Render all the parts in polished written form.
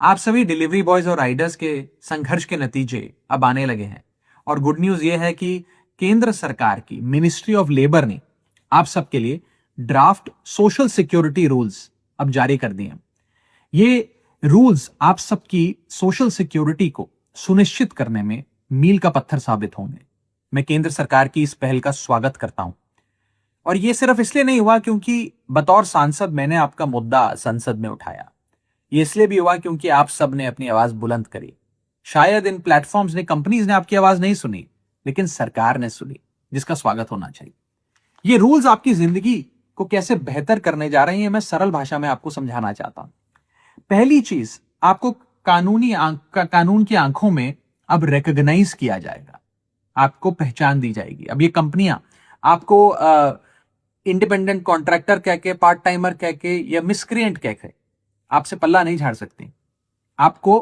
आप सभी delivery boys और राइडर्स के संघर्ष के नतीजे अब आने लगे हैं। और गुड न्यूज यह है कि केंद्र सरकार की मिनिस्ट्री ऑफ लेबर ने आप सबके लिए ड्राफ्ट सोशल सिक्योरिटी रूल्स अब जारी कर दिए हैं। ये रूल्स आप सबकी सोशल सिक्योरिटी को सुनिश्चित करने में मील का पत्थर साबित होंगे। मैं केंद्र सरकार की इस पहल का स्वागत करता हूं। और ये सिर्फ इसलिए नहीं हुआ क्योंकि बतौर सांसद मैंने आपका मुद्दा संसद में उठाया। ये इसलिए भी हुआ क्योंकि आप सब ने अपनी आवाज बुलंद करी। शायद इन प्लेटफॉर्म्स ने, कंपनीज ने आपकी आवाज नहीं सुनी, लेकिन सरकार ने सुनी, जिसका स्वागत होना चाहिए। ये रूल्स आपकी जिंदगी को कैसे बेहतर करने जा रहे हैं, मैं सरल भाषा में आपको समझाना चाहता हूं। पहली चीज, आपको कानून की आंखों में अब रिकॉग्नाइज किया जाएगा, आपको पहचान दी जाएगी। अब ये कंपनियां आपको इंडिपेंडेंट कॉन्ट्रैक्टर कह के, पार्ट टाइमर कह के या मिसक्रिएंट कह के आपसे पल्ला नहीं झाड़ सकती। आपको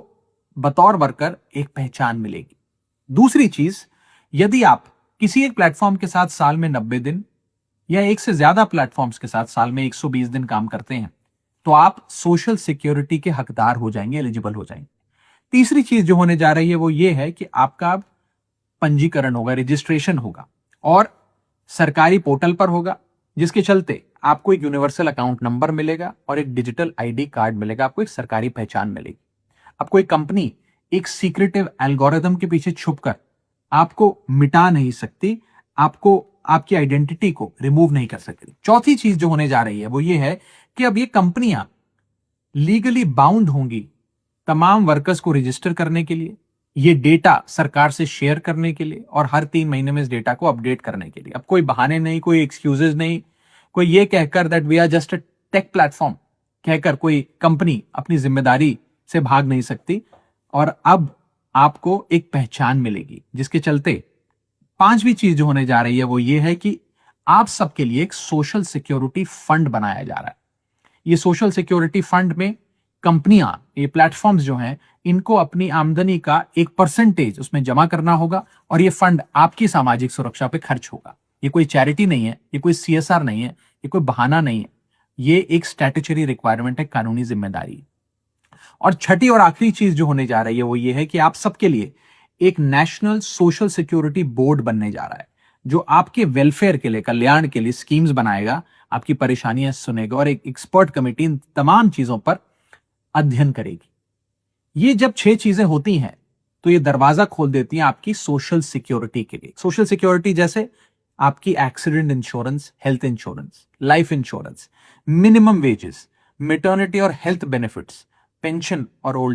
बतौर वर्कर एक पहचान मिलेगी। दूसरी चीज, यदि आप किसी एक प्लेटफॉर्म के साथ साल में 90 दिन या एक से ज्यादा प्लेटफॉर्म्स के साथ साल में 120 दिन काम करते हैं, तो आप सोशल सिक्योरिटी के हकदार हो जाएंगे, एलिजिबल हो जाएंगे। तीसरी चीज जो होने जा रही है वो ये है कि आपका पंजीकरण होगा, रजिस्ट्रेशन होगा, और सरकारी पोर्टल पर होगा, जिसके चलते आपको एक यूनिवर्सल अकाउंट नंबर मिलेगा और एक डिजिटल आईडी कार्ड मिलेगा। आपको एक सरकारी पहचान मिलेगी। आपको एक कंपनी एक सीक्रेटिव एल्गोरिथम के पीछे छुपकर आपको मिटा नहीं सकती, आपको आपकी आइडेंटिटी को रिमूव नहीं कर सकती। चौथी चीज जो होने जा रही है वो ये है कि अब ये कंपनियां लीगली बाउंड होंगी तमाम वर्कर्स को रजिस्टर करने के लिए, ये डेटा सरकार से शेयर करने के लिए, और हर 3 महीने में इस डेटा को अपडेट करने के लिए। अब कोई बहाने नहीं, कोई एक्सक्यूजेस नहीं, कोई ये कहकर that we are just a tech platform कहकर कोई कंपनी अपनी जिम्मेदारी से भाग नहीं सकती। और अब आपको एक पहचान मिलेगी, जिसके चलते पांचवी चीज जो होने जा रही है वो ये है कि आप सबके लिए एक सोशल सिक्योरिटी फंड बनाया जा रहा है। ये सोशल सिक्योरिटी फंड में कंपनियां, ये प्लेटफॉर्म्स जो हैं, इनको अपनी आमदनी का एक परसेंटेज उसमें जमा करना होगा, और ये फंड आपकी सामाजिक सुरक्षा पे खर्च होगा। ये कोई चैरिटी नहीं है, ये कोई सीएसआर नहीं है, ये कोई बहाना नहीं है, ये एक स्टैट्यूटरी रिक्वायरमेंट है, कानूनी जिम्मेदारी। और छठी और आखिरी चीज जो होने जा रही है वो ये है कि आप सबके लिए एक नेशनल सोशल सिक्योरिटी बोर्ड बनने जा रहा है, जो आपके वेलफेयर के लिए, कल्याण के लिए स्कीम्स बनाएगा, आपकी परेशानियां सुनेगा, और एक एक्सपर्ट कमेटी इन तमाम चीजों पर अध्ययन करेगी। ये जब 6 चीजें होती हैं तो ये दरवाजा खोल देती हैं आपकी सोशल सिक्योरिटी के लिए। सोशल सिक्योरिटी जैसे आपकी accident insurance, health insurance, life insurance, minimum wages, maternity और हेल्थ बेनिफिट्स, पेंशन और ओल्ड